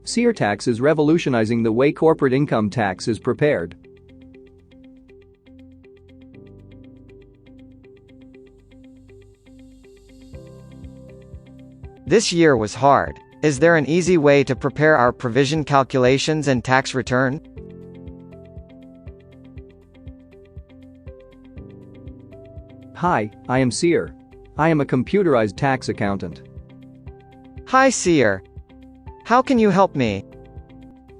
SeerTax is revolutionizing the way corporate income tax is prepared. This year was hard. Is there an easy way to prepare our provision calculations and tax return? Hi, I am Seer. I am a computerized tax accountant. Hi Seer. How can you help me?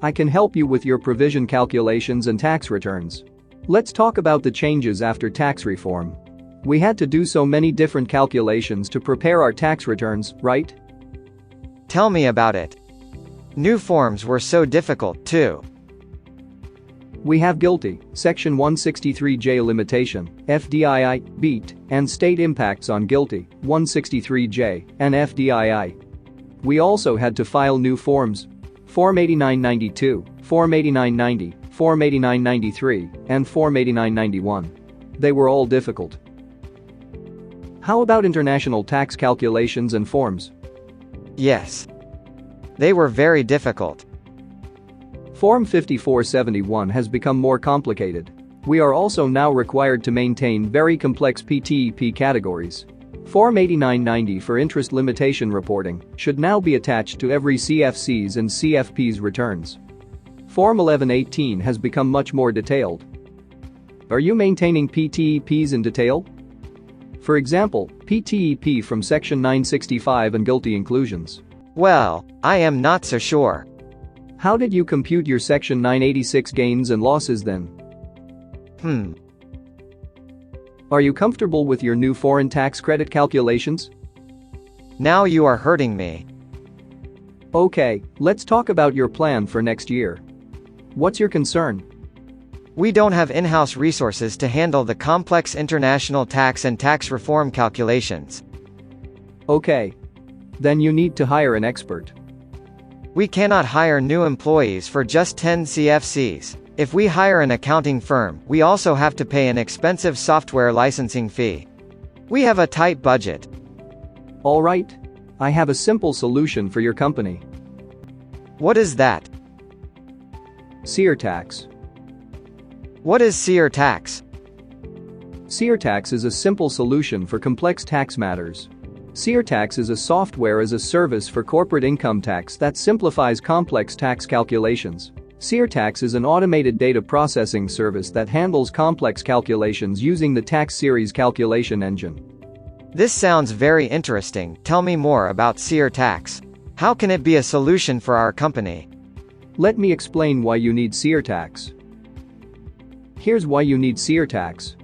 I can help you with your provision calculations and tax returns. Let's talk about the changes after tax reform. We had to do so many different calculations to prepare our tax returns, right? Tell me about it. New forms were so difficult, too. We have GILTI, Section 163J limitation, FDII, BEAT, and state impacts on GILTI, 163J, and FDII. We also had to file new forms. Form 8992, Form 8990, Form 8993, and Form 8991. They were all difficult. How about international tax calculations and forms? Yes. They were very difficult. Form 5471 has become more complicated. We are also now required to maintain very complex PTEP categories. Form 8990 for interest limitation reporting should now be attached to every CFC's and CFP's returns. Form 1118 has become much more detailed. Are you maintaining PTEPs in detail? For example, PTEP from Section 965 and GILTI inclusions. Well, I am not so sure. How did you compute your Section 986 gains and losses then? Are you comfortable with your new foreign tax credit calculations? Now you are hurting me. Okay, let's talk about your plan for next year. What's your concern? We don't have in-house resources to handle the complex international tax and tax reform calculations. Okay. Then you need to hire an expert. We cannot hire new employees for just 10 CFCs. If we hire an accounting firm, we also have to pay an expensive software licensing fee. We have a tight budget. All right. I have a simple solution for your company. What is that? SeerTax. What is SeerTax? SeerTax is a simple solution for complex tax matters. SeerTax is a software as a service for corporate income tax that simplifies complex tax calculations. SeerTax is an automated data processing service that handles complex calculations using the tax series calculation engine. This sounds very interesting. Tell me more about SeerTax. How can it be a solution for our company? Let me explain why you need SeerTax. Here's why you need SeerTax.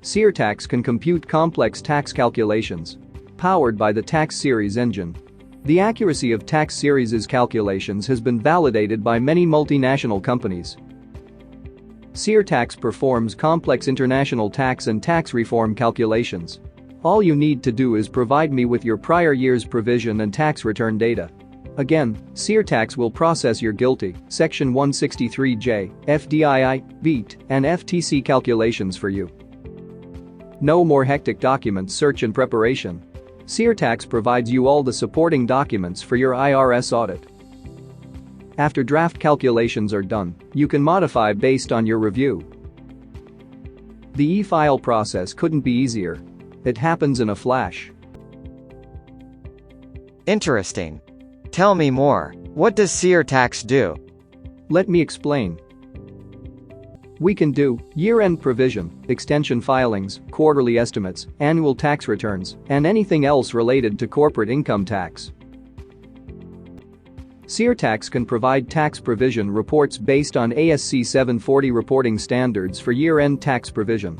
SeerTax can compute complex tax calculations. Powered by the tax series engine. The accuracy of tax series' calculations has been validated by many multinational companies. SeerTax performs complex international tax and tax reform calculations. All you need to do is provide me with your prior year's provision and tax return data. Again, SeerTax will process your GILTI, Section 163J, FDII, BEAT, and FTC calculations for you. No more hectic document search and preparation. SeerTax provides you all the supporting documents for your IRS audit. After draft calculations are done, you can modify based on your review. The e-file process couldn't be easier. It happens in a flash. Interesting. Tell me more. What does SeerTax do? Let me explain. We can do year-end provision, extension filings, quarterly estimates, annual tax returns, and anything else related to corporate income tax. SeerTax can provide tax provision reports based on ASC 740 reporting standards for year-end tax provision.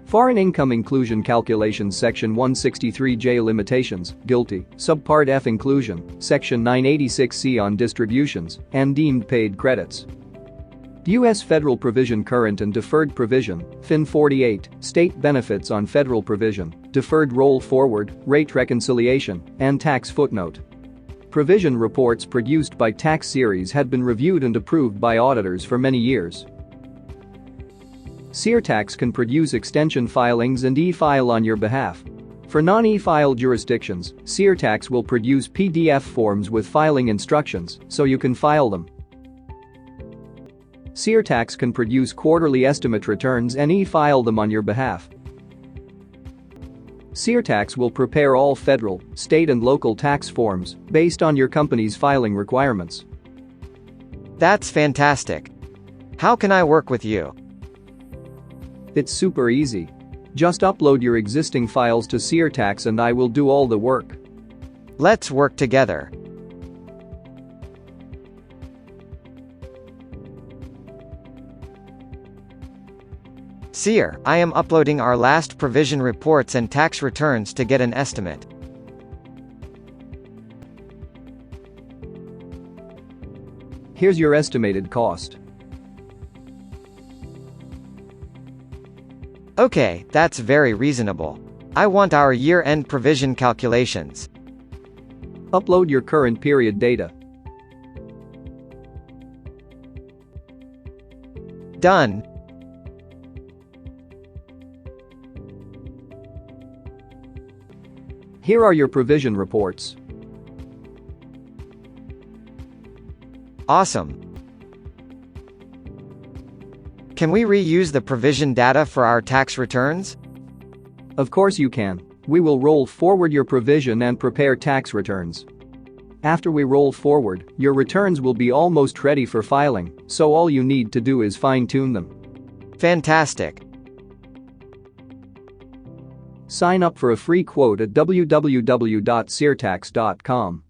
Foreign income inclusion calculations Section 163J limitations, GILTI, Subpart F inclusion, Section 986C on distributions, and deemed paid credits. U.S. Federal Provision Current and Deferred Provision, FIN 48, State Benefits on Federal Provision, Deferred Roll Forward, Rate Reconciliation, and Tax Footnote. Provision reports produced by Tax Series had been reviewed and approved by auditors for many years. SeerTax can produce extension filings and e-file on your behalf. For non-e-file jurisdictions, SeerTax will produce PDF forms with filing instructions, so you can file them. SeerTax can produce quarterly estimate returns and e-file them on your behalf. SeerTax will prepare all federal, state and local tax forms based on your company's filing requirements. That's fantastic. How can I work with you? It's super easy. Just upload your existing files to SeerTax and I will do all the work. Let's work together. Seer, I am uploading our last provision reports and tax returns to get an estimate. Here's your estimated cost. Okay, that's very reasonable. I want our year-end provision calculations. Upload your current period data. Done. Here are your provision reports. Awesome. Can we reuse the provision data for our tax returns? Of course you can. We will roll forward your provision and prepare tax returns. After we roll forward, your returns will be almost ready for filing, so all you need to do is fine-tune them. Fantastic. Sign up for a free quote at www.seertax.com.